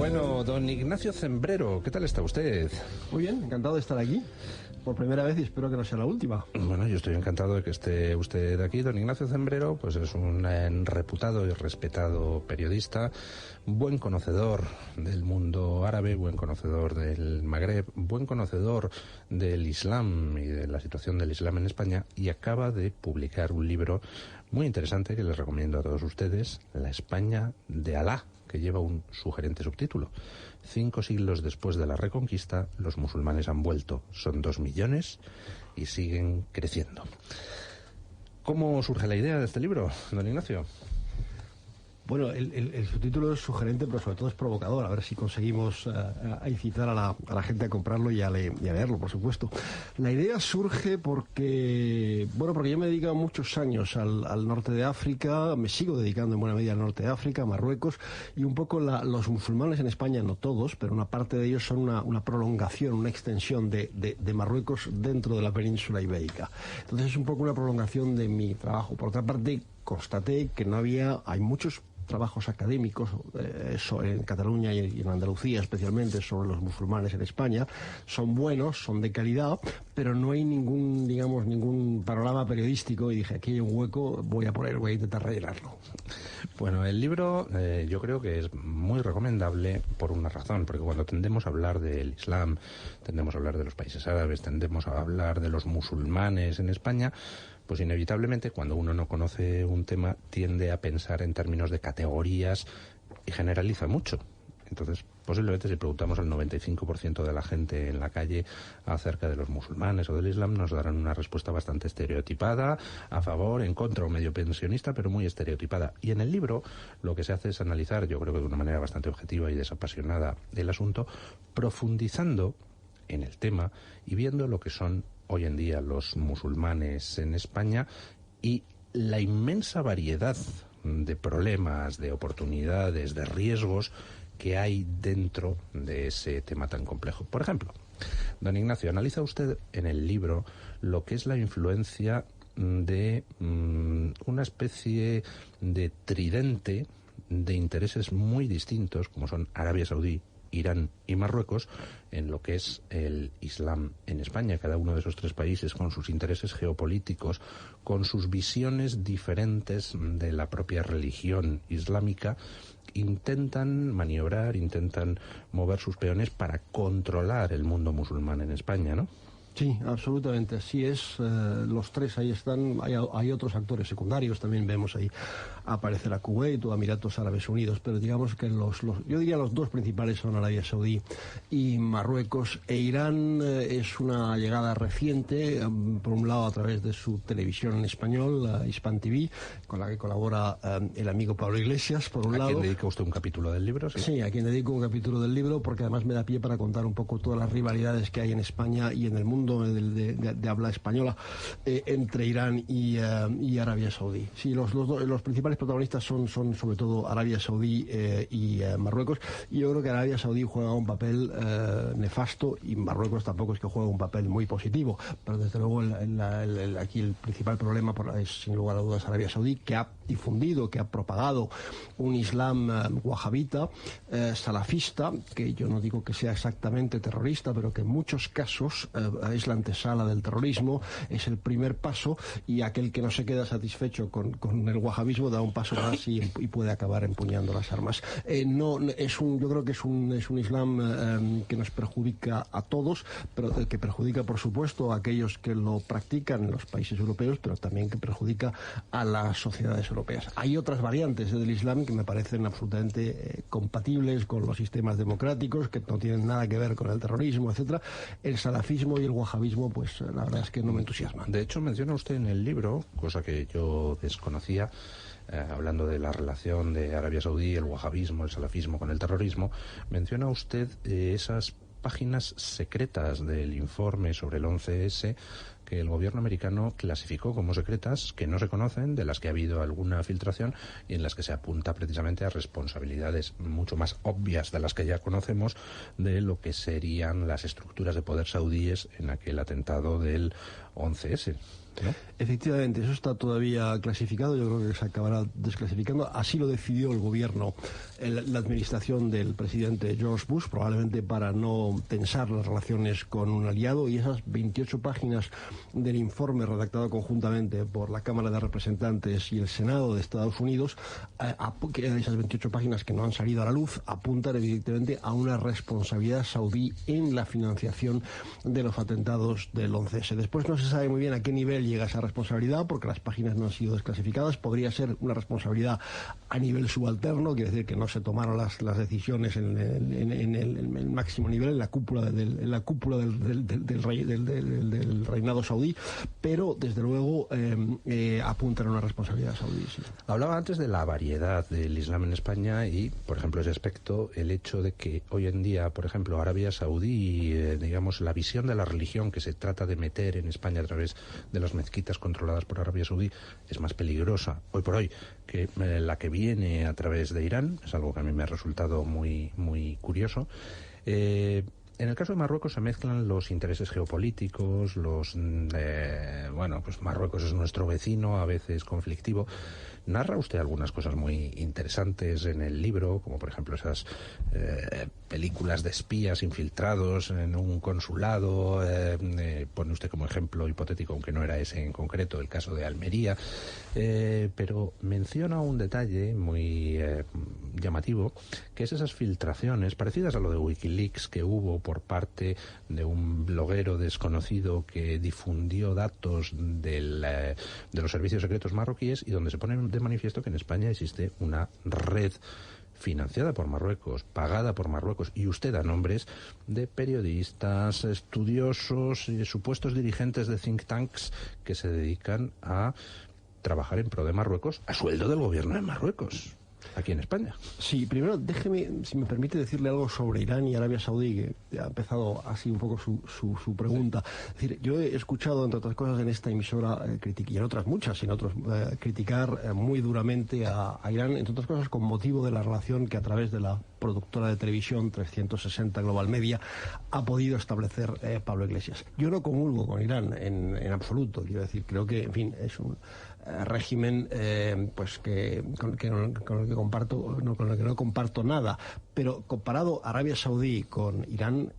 Bueno, don Ignacio Zembrero, ¿qué tal está usted? Muy bien, encantado de estar aquí por primera vez y espero que no sea la última. Bueno, yo estoy encantado de que esté usted aquí. Don Ignacio Zembrero, pues es un reputado y respetado periodista, buen conocedor del mundo árabe, buen conocedor del Magreb, buen conocedor del Islam y de la situación del Islam en España, y acaba de publicar un libro muy interesante que les recomiendo a todos ustedes, La España de Alá, que lleva un sugerente subtítulo: 5 siglos después de la Reconquista, los musulmanes han vuelto. Son 2 millones y siguen creciendo. ¿Cómo surge la idea de este libro, don Ignacio? Bueno, el subtítulo es sugerente, pero sobre todo es provocador. A ver si conseguimos incitar a la gente a comprarlo y a leerlo, por supuesto. La idea surge porque yo me he dedicado muchos años al norte de África, me sigo dedicando en buena medida al norte de África, a Marruecos, y un poco los musulmanes en España, no todos, pero una parte de ellos son una prolongación, una extensión de Marruecos dentro de la península ibérica. Entonces es un poco una prolongación de mi trabajo. Por otra parte, constaté que hay muchos trabajos académicos en Cataluña y en Andalucía especialmente sobre los musulmanes en España. Son buenos, son de calidad, pero no hay ningún panorama periodístico, y dije, aquí hay un hueco, voy a intentar rellenarlo. Bueno, el libro yo creo que es muy recomendable por una razón, porque cuando tendemos a hablar del Islam, tendemos a hablar de los países árabes, tendemos a hablar de los musulmanes en España, pues inevitablemente cuando uno no conoce un tema tiende a pensar en términos de categorías y generaliza mucho. Entonces, posiblemente si preguntamos al 95% de la gente en la calle acerca de los musulmanes o del Islam, nos darán una respuesta bastante estereotipada, a favor, en contra o medio pensionista, pero muy estereotipada. Y en el libro lo que se hace es analizar, yo creo que de una manera bastante objetiva y desapasionada, el asunto, profundizando en el tema y viendo lo que son hoy en día los musulmanes en España y la inmensa variedad de problemas, de oportunidades, de riesgos que hay dentro de ese tema tan complejo. Por ejemplo, don Ignacio, analiza usted en el libro lo que es la influencia de una especie de tridente de intereses muy distintos, como son Arabia Saudí, Irán y Marruecos, en lo que es el Islam en España. Cada uno de esos 3 países, con sus intereses geopolíticos, con sus visiones diferentes de la propia religión islámica, intentan maniobrar, intentan mover sus peones para controlar el mundo musulmán en España, ¿no? Sí, absolutamente, así es. Los 3 ahí están. Hay otros actores secundarios, también vemos ahí aparecer a Kuwait o a Emiratos Árabes Unidos, pero digamos que yo diría los 2 principales son Arabia Saudí y Marruecos. E Irán es una llegada reciente, por un lado a través de su televisión en español, Hispan TV, con la que colabora el amigo Pablo Iglesias, por un lado. ¿A quién dedica usted un capítulo del libro? Sí, a quien dedico un capítulo del libro, porque además me da pie para contar un poco todas las rivalidades que hay en España y en el mundo de habla española entre Irán y Arabia Saudí. Sí, los principales protagonistas son sobre todo Arabia Saudí y Marruecos, y yo creo que Arabia Saudí juega un papel nefasto, y Marruecos tampoco es que juegue un papel muy positivo, pero desde luego aquí el principal problema es sin lugar a dudas Arabia Saudí, que ha difundido, que ha propagado un Islam wahabita, salafista, que yo no digo que sea exactamente terrorista, pero que en muchos casos es la antesala del terrorismo, es el primer paso, y aquel que no se queda satisfecho con el wahabismo da un paso más y puede acabar empuñando las armas. Yo creo que es un Islam que nos perjudica a todos, pero que perjudica por supuesto a aquellos que lo practican en los países europeos, pero también que perjudica a las sociedades europeas. Hay otras variantes del Islam que me parecen absolutamente compatibles con los sistemas democráticos, que no tienen nada que ver con el terrorismo, etcétera. El salafismo y el wahabismo, pues la verdad es que no me entusiasman. De hecho, menciona usted en el libro, cosa que yo desconocía, hablando de la relación de Arabia Saudí, el wahabismo, el salafismo con el terrorismo, menciona usted esas páginas secretas del informe sobre el 11S, que el gobierno americano clasificó como secretas, que no se conocen, de las que ha habido alguna filtración y en las que se apunta precisamente a responsabilidades mucho más obvias de las que ya conocemos de lo que serían las estructuras de poder saudíes en aquel atentado del 11S. ¿No? Efectivamente, eso está todavía clasificado, yo creo que se acabará desclasificando. Así lo decidió el gobierno, la administración del presidente George Bush, probablemente para no tensar las relaciones con un aliado, y esas 28 páginas del informe redactado conjuntamente por la Cámara de Representantes y el Senado de Estados Unidos, esas 28 páginas que no han salido a la luz, apuntan evidentemente a una responsabilidad saudí en la financiación de los atentados del 11S. Después no se sabe muy bien a qué nivel llega esa responsabilidad, porque las páginas no han sido desclasificadas. Podría ser una responsabilidad a nivel subalterno, quiere decir que no se tomaron las decisiones en el máximo nivel, en la cúpula del reinado saudí, pero desde luego apuntan a una responsabilidad saudí. Sí. Hablaba antes de la variedad del Islam en España y, por ejemplo, ese aspecto, el hecho de que hoy en día, por ejemplo, Arabia Saudí, digamos, la visión de la religión que se trata de meter en España a través de las mezquitas controladas por Arabia Saudí es más peligrosa hoy por hoy que la que viene a través de Irán. Es algo que a mí me ha resultado muy, muy curioso. En el caso de Marruecos se mezclan los intereses geopolíticos, bueno, pues Marruecos es nuestro vecino, a veces conflictivo. Narra usted algunas cosas muy interesantes en el libro, como por ejemplo esas películas de espías infiltrados en un consulado. Pone usted como ejemplo hipotético, aunque no era ese en concreto, el caso de Almería. Pero menciona un detalle muy llamativo, que es esas filtraciones parecidas a lo de Wikileaks que hubo por parte de un bloguero desconocido que difundió datos de los servicios secretos marroquíes, y donde se pone de manifiesto que en España existe una red financiada por Marruecos, pagada por Marruecos, y usted da nombres de periodistas, estudiosos y supuestos dirigentes de think tanks que se dedican a trabajar en pro de Marruecos a sueldo del gobierno de Marruecos, aquí en España. Sí, primero déjeme, si me permite, decirle algo sobre Irán y Arabia Saudí, que ha empezado así un poco su pregunta. Es decir, yo he escuchado, entre otras cosas, en esta emisora y en otras muchas, en otros, criticar muy duramente a Irán, entre otras cosas con motivo de la relación que a través de la productora de televisión 360 Global Media ha podido establecer Pablo Iglesias. Yo no comulgo con Irán en absoluto, quiero decir, creo que, en fin, es un régimen pues con el que no comparto nada, pero comparado Arabia Saudí con Irán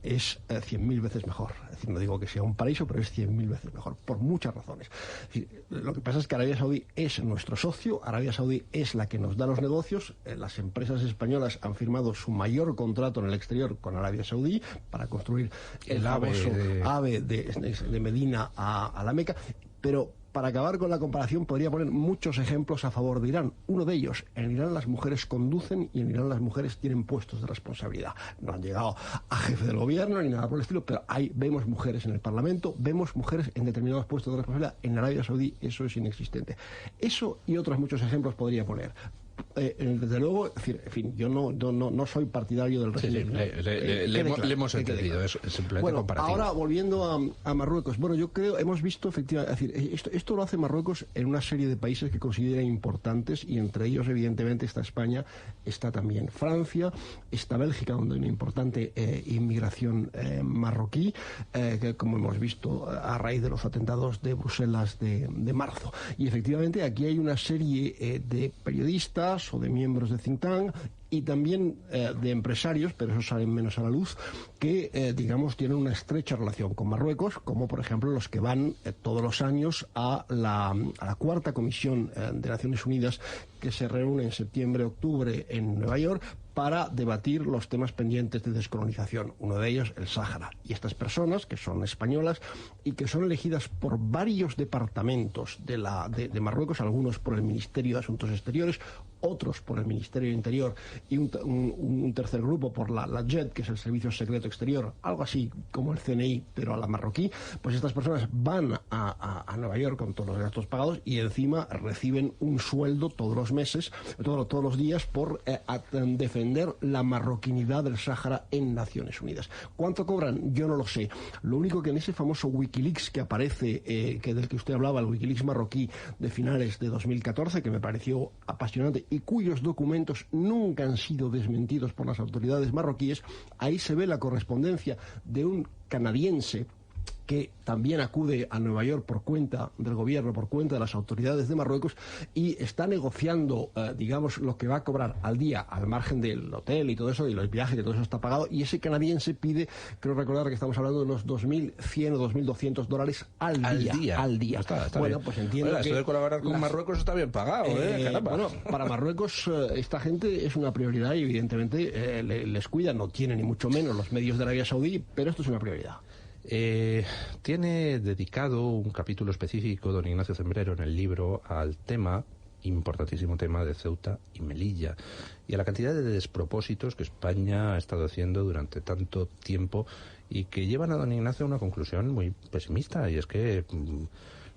es 100.000 veces mejor. Es decir, no digo que sea un paraíso, pero es 100.000 veces mejor, por muchas razones. Es decir, lo que pasa es que Arabia Saudí es nuestro socio, Arabia Saudí es la que nos da los negocios. Las empresas españolas han firmado su mayor contrato en el exterior con Arabia Saudí para construir el AVE de Medina a la Meca, pero para acabar con la comparación podría poner muchos ejemplos a favor de Irán. Uno de ellos, en Irán las mujeres conducen y en Irán las mujeres tienen puestos de responsabilidad. No han llegado a jefe del gobierno ni nada por el estilo, pero vemos mujeres en el Parlamento, vemos mujeres en determinados puestos de responsabilidad. En Arabia Saudí eso es inexistente. Eso y otros muchos ejemplos podría poner. Desde luego, en fin, yo no soy partidario del régimen. Le hemos entendido, es simplemente bueno, comparativo. Ahora, volviendo a Marruecos, bueno, yo creo, hemos visto efectivamente, es decir, esto lo hace Marruecos en una serie de países que considera importantes, y entre ellos, evidentemente, está España, está también Francia, está Bélgica, donde hay una importante inmigración marroquí, que, como hemos visto, a raíz de los atentados de Bruselas de marzo. Y efectivamente, aquí hay una serie de periodistas o de miembros de think tank y también de empresarios, pero eso salen menos a la luz, que, digamos, tienen una estrecha relación con Marruecos, como por ejemplo los que van todos los años a la cuarta comisión de Naciones Unidas, que se reúne en septiembre-octubre en Nueva York para debatir los temas pendientes de descolonización, uno de ellos el Sáhara. Y estas personas, que son españolas y que son elegidas por varios departamentos de Marruecos, algunos por el Ministerio de Asuntos Exteriores, otros por el Ministerio de Interior y un tercer grupo por la JET, que es el Servicio Secreto Exterior, algo así como el CNI, pero a la marroquí. Pues estas personas van a Nueva York con todos los gastos pagados y encima reciben un sueldo todos los meses, todos los días, por defender la marroquinidad del Sáhara en Naciones Unidas. ¿Cuánto cobran? Yo no lo sé. Lo único que en ese famoso Wikileaks que aparece, que del que usted hablaba, el Wikileaks marroquí de finales de 2014, que me pareció apasionante y cuyos documentos nunca han sido desmentidos por las autoridades marroquíes, ahí se ve la correspondencia de un canadiense que también acude a Nueva York por cuenta del gobierno, por cuenta de las autoridades de Marruecos, y está negociando, digamos, lo que va a cobrar al día, al margen del hotel y todo eso, y los viajes, y todo eso está pagado, y ese canadiense pide, creo recordar que estamos hablando de unos $2.100 o $2.200 al día. Está bueno, bien. pues entiendo que... Esto de colaborar con Marruecos está bien pagado, caramba. Bueno, para Marruecos esta gente es una prioridad y evidentemente les cuida, no tiene ni mucho menos los medios de Arabia Saudí, pero esto es una prioridad. Tiene dedicado un capítulo específico don Ignacio Zembrero en el libro al importantísimo tema de Ceuta y Melilla y a la cantidad de despropósitos que España ha estado haciendo durante tanto tiempo y que llevan a don Ignacio a una conclusión muy pesimista, y es que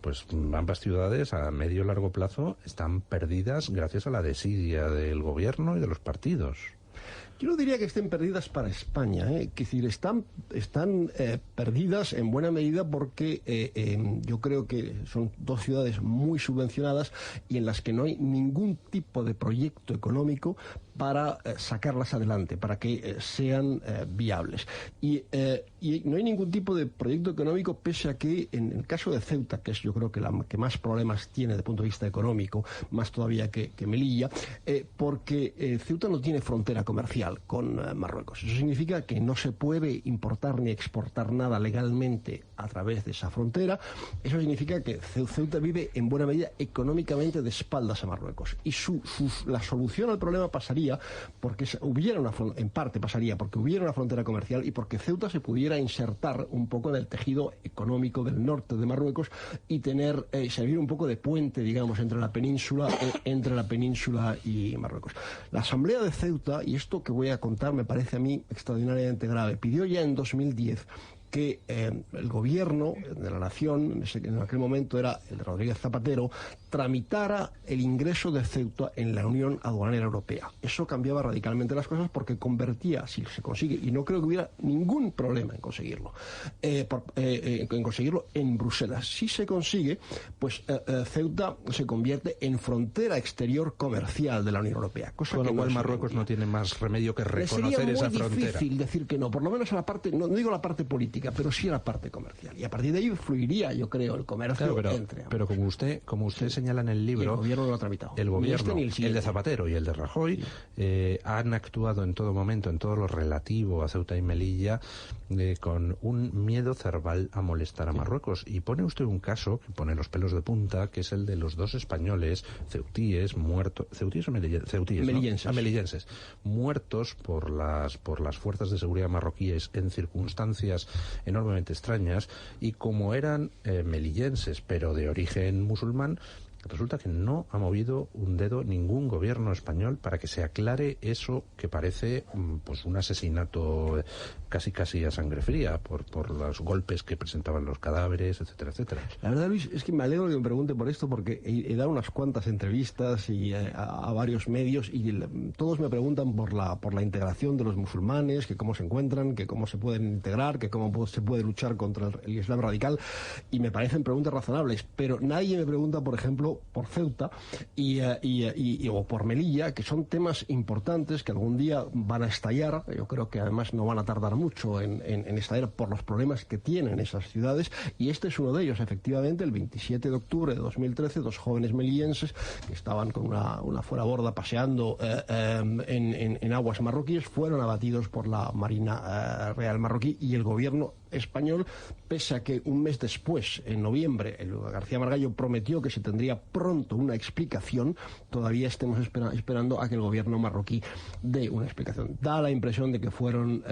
pues ambas ciudades a medio y largo plazo están perdidas gracias a la desidia del gobierno y de los partidos. Yo no diría que estén perdidas para España, Es decir, están perdidas en buena medida porque yo creo que son dos ciudades muy subvencionadas y en las que no hay ningún tipo de proyecto económico para sacarlas adelante, para que sean viables. Y no hay ningún tipo de proyecto económico, pese a que en el caso de Ceuta, que es yo creo que la que más problemas tiene desde el punto de vista económico, más todavía que Melilla, porque Ceuta no tiene frontera comercial con Marruecos. Eso significa que no se puede importar ni exportar nada legalmente a través de esa frontera. Eso significa que Ceuta vive en buena medida económicamente de espaldas a Marruecos. Y la solución al problema pasaría porque hubiera una frontera comercial y porque Ceuta se pudiera insertar un poco en el tejido económico del norte de Marruecos y servir un poco de puente, digamos, entre la península y Marruecos. La Asamblea de Ceuta, y esto que voy a contar me parece a mí extraordinariamente grave, pidió ya en 2010 que el gobierno de la nación, en aquel momento era el de Rodríguez Zapatero, tramitara el ingreso de Ceuta en la Unión Aduanera Europea. Eso cambiaba radicalmente las cosas porque convertía, si se consigue, y no creo que hubiera ningún problema en conseguirlo, en Bruselas. Si se consigue, pues Ceuta se convierte en frontera exterior comercial de la Unión Europea. Con lo cual Marruecos no tiene más remedio que reconocer esa frontera. Sería muy difícil decir que no, por lo menos a la parte, no digo la parte política, pero sí a la parte comercial. Y a partir de ahí fluiría, yo creo, el comercio entre ambos. Pero como usted señala en el libro, el gobierno no lo ha tramitado. El gobierno, el de Zapatero y el de Rajoy, han actuado en todo momento, en todo lo relativo a Ceuta y Melilla, con un miedo cerval a molestar a Marruecos. Y pone usted un caso que pone los pelos de punta, que es el de los dos españoles ceutíes muertos, ceutíes o melillenses, muertos por las fuerzas de seguridad marroquíes en circunstancias enormemente extrañas, y como eran melillenses pero de origen musulmán, resulta que no ha movido un dedo ningún gobierno español para que se aclare eso que parece pues un asesinato casi a sangre fría por los golpes que presentaban los cadáveres, etcétera, etcétera. La verdad, Luis, es que me alegro que me pregunte por esto porque he dado unas cuantas entrevistas y a varios medios y todos me preguntan por la integración de los musulmanes, que cómo se encuentran, que cómo se pueden integrar, que cómo se puede luchar contra el Islam radical, y me parecen preguntas razonables, pero nadie me pregunta, por ejemplo, por Ceuta o por Melilla, que son temas importantes que algún día van a estallar. Yo creo que además no van a tardar mucho en estallar por los problemas que tienen esas ciudades, y este es uno de ellos. Efectivamente, el 27 de octubre de 2013, dos jóvenes melillenses que estaban con una fueraborda paseando en aguas marroquíes fueron abatidos por la Marina Real marroquí, y el gobierno español, pese a que un mes después, en noviembre, García Margallo prometió que se tendría pronto una explicación, todavía estemos esperando a que el gobierno marroquí dé una explicación. Da la impresión de que fueron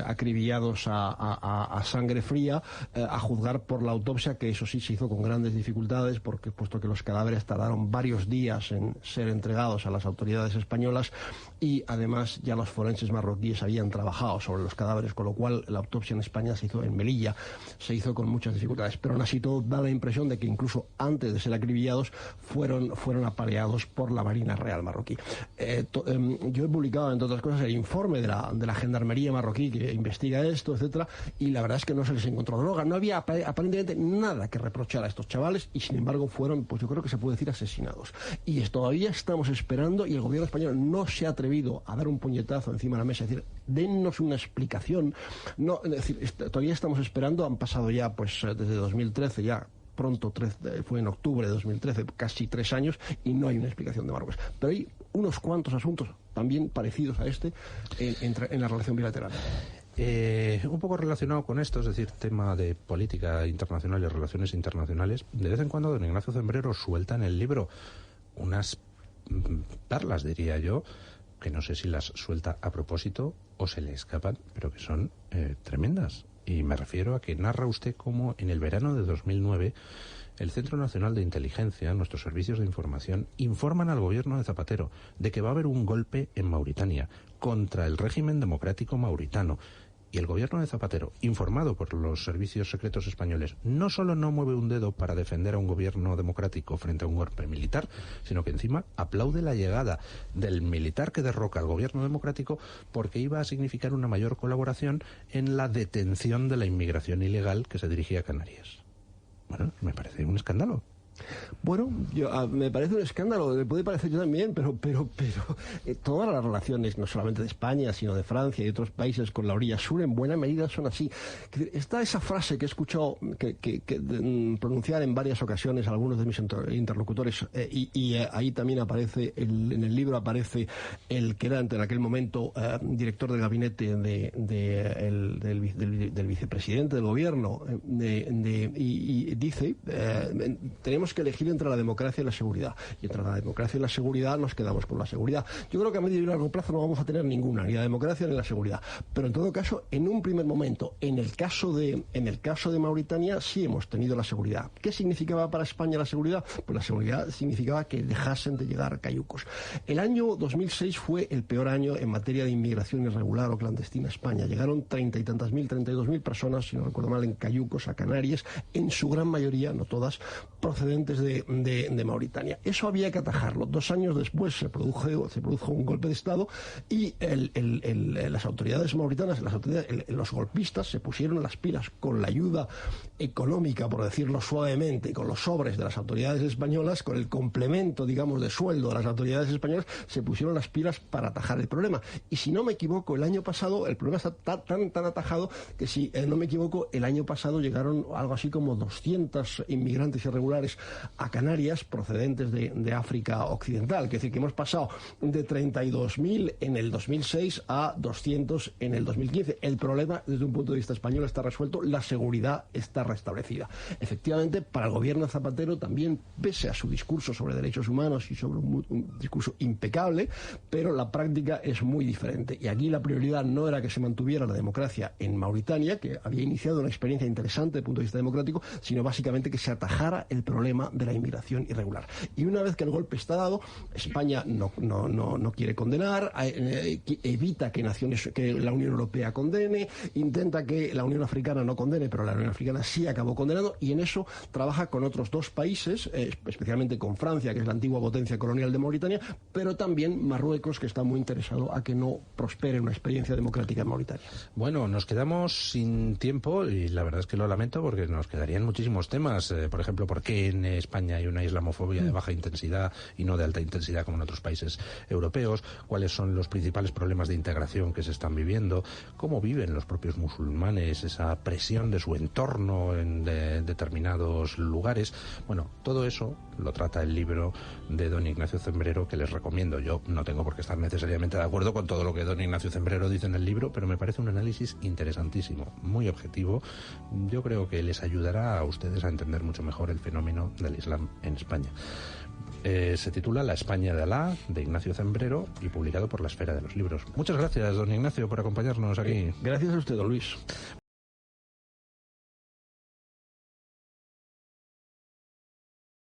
acribillados a sangre fría, a juzgar por la autopsia, que eso sí se hizo con grandes dificultades, puesto que los cadáveres tardaron varios días en ser entregados a las autoridades españolas, y además ya los forenses marroquíes habían trabajado sobre los cadáveres, con lo cual la autopsia en España se hizo en Melilla, se hizo con muchas dificultades, pero aún así todo da la impresión de que incluso antes de ser acribillados fueron apaleados por la Marina Real marroquí. Yo he publicado, entre otras cosas, el informe de la Gendarmería marroquí que investiga esto, etcétera, y la verdad es que no se les encontró droga, no había aparentemente nada que reprochar a estos chavales, y sin embargo fueron, pues yo creo que se puede decir, asesinados. Y todavía estamos esperando, y el gobierno español no se ha atrevido a dar un puñetazo encima de la mesa, es decir, dennos una explicación. No, es decir, todavía estamos esperando, han pasado ya, pues desde 2013, ya pronto, fue en octubre de 2013, casi 3 años, y no hay una explicación de Marruecos. Pero hay unos cuantos asuntos también parecidos a este en la relación bilateral. Un poco relacionado con esto, es decir, tema de política internacional y relaciones internacionales, de vez en cuando don Ignacio Zembrero suelta en el libro unas perlas, diría yo, que no sé si las suelta a propósito o se le escapan, pero que son tremendas. Y me refiero a que narra usted cómo en el verano de 2009 el Centro Nacional de Inteligencia, nuestros servicios de información, informan al gobierno de Zapatero de que va a haber un golpe en Mauritania contra el régimen democrático mauritano. Y el gobierno de Zapatero, informado por los servicios secretos españoles, no solo no mueve un dedo para defender a un gobierno democrático frente a un golpe militar, sino que encima aplaude la llegada del militar que derroca al gobierno democrático, porque iba a significar una mayor colaboración en la detención de la inmigración ilegal que se dirigía a Canarias. Bueno, me parece un escándalo. Bueno, me parece un escándalo, me puede parecer yo también, pero todas las relaciones, no solamente de España, sino de Francia y otros países con la orilla sur, en buena medida son así. Está esa frase que he escuchado pronunciar en varias ocasiones a algunos de mis interlocutores, y ahí también aparece, en el libro aparece el que era en aquel momento director del gabinete del vicepresidente del gobierno, y dice, tenemos que elegir entre la democracia y la seguridad, y entre la democracia y la seguridad nos quedamos con la seguridad. Yo creo que a medio y largo plazo no vamos a tener ninguna, ni la democracia ni la seguridad, pero en todo caso, en un primer momento, en el caso de Mauritania, sí hemos tenido la seguridad. ¿Qué significaba para España la seguridad? Pues la seguridad significaba que dejasen de llegar cayucos. El año 2006 fue el peor año en materia de inmigración irregular o clandestina a España. Llegaron 32.000 personas, si no recuerdo mal, en cayucos a Canarias, en su gran mayoría, no todas, procedentes de Mauritania. Eso había que atajarlo. 2 años después se produjo un golpe de Estado, y las autoridades mauritanas, los golpistas, se pusieron las pilas con la ayuda económica, por decirlo suavemente, con los sobres de las autoridades españolas, con el complemento, digamos, de sueldo de las autoridades españolas, se pusieron las pilas para atajar el problema. Y si no me equivoco, el año pasado, el problema está tan atajado que, si no me equivoco, el año pasado llegaron algo así como 200 inmigrantes irregulares a Canarias procedentes de África Occidental. Es decir, que hemos pasado de 32.000 en el 2006 a 200 en el 2015. El problema, desde un punto de vista español, está resuelto, la seguridad está restablecida. Efectivamente, para el gobierno de Zapatero también, pese a su discurso sobre derechos humanos y sobre un discurso impecable, pero la práctica es muy diferente. Y aquí la prioridad no era que se mantuviera la democracia en Mauritania, que había iniciado una experiencia interesante desde el punto de vista democrático, sino básicamente que se atajara el problema de la inmigración irregular. Y una vez que el golpe está dado, España no quiere condenar, evita que la Unión Europea condene, intenta que la Unión Africana no condene, pero la Unión Africana sí acabó condenando, y en eso trabaja con otros 2 países, especialmente con Francia, que es la antigua potencia colonial de Mauritania, pero también Marruecos, que está muy interesado a que no prospere una experiencia democrática en Mauritania. Bueno, nos quedamos sin tiempo, y la verdad es que lo lamento, porque nos quedarían muchísimos temas. Por ejemplo, por qué en tiene España y una islamofobia de baja intensidad y no de alta intensidad como en otros países europeos, cuáles son los principales problemas de integración que se están viviendo, cómo viven los propios musulmanes esa presión de su entorno en determinados lugares. Bueno, todo eso lo trata el libro de don Ignacio Zembrero, que les recomiendo. Yo no tengo por qué estar necesariamente de acuerdo con todo lo que don Ignacio Zembrero dice en el libro, pero me parece un análisis interesantísimo, muy objetivo. Yo creo que les ayudará a ustedes a entender mucho mejor el fenómeno del Islam en España. Se titula La España de Alá, de Ignacio Zembrero, y publicado por La Esfera de los Libros. Muchas gracias, don Ignacio, por acompañarnos aquí. Gracias a usted, don Luis.